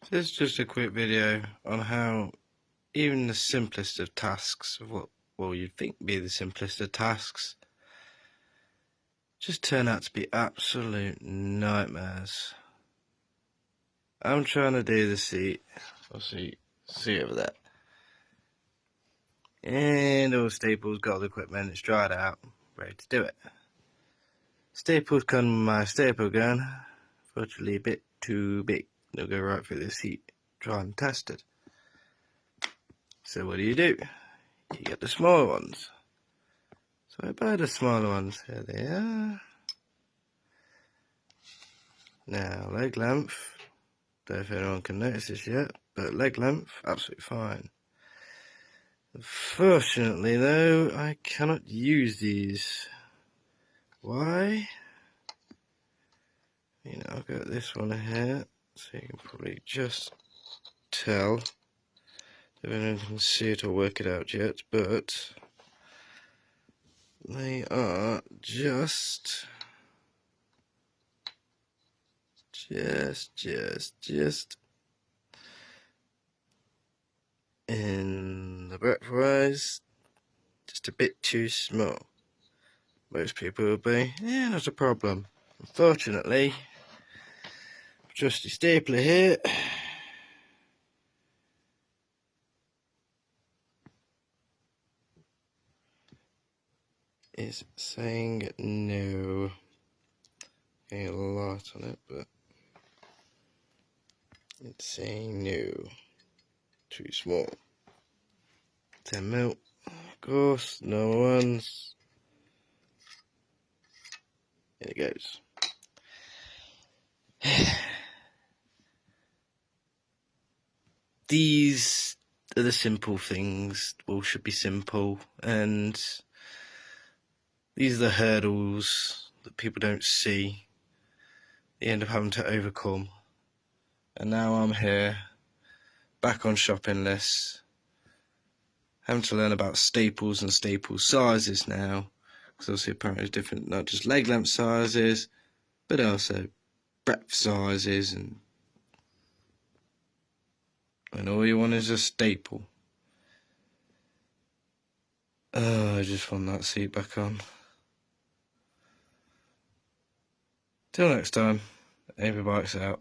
This is just a quick video on how even the simplest of tasks, well, you'd think be the simplest of tasks, just turn out to be absolute nightmares. I'm trying to do the seat. I'll see over there. And all Staples got all the equipment, it's dried out, ready to do it. Staples come with my staple gun, fortunately a bit too big. They'll go right through the seat, tried and tested. So what do? You get the smaller ones. So I buy the smaller ones. Here they are. Now, leg length. Don't know if anyone can notice this yet, but leg length, absolutely fine. Unfortunately, though, I cannot use these. Why? I've got this one here, so you can probably just tell. If anyone can see it or work it out yet, but they are just in the breadth-wise, just a bit too small. Most people will be, yeah, not a problem. Unfortunately, trusty stapler here is saying no. Getting a lot on it, but it's saying no. Too small. 10mm, of course, no ones. Here it goes. These are the simple things. All should be simple, and these are the hurdles that people don't see. They end up having to overcome. And now I'm here, back on shopping lists, having to learn about staples and staple sizes now, because obviously apparently it's different, not just leg length sizes, but also breadth sizes, and all you want is a staple. Oh, I just want that seat back on. Till next time, Avery Bikes out.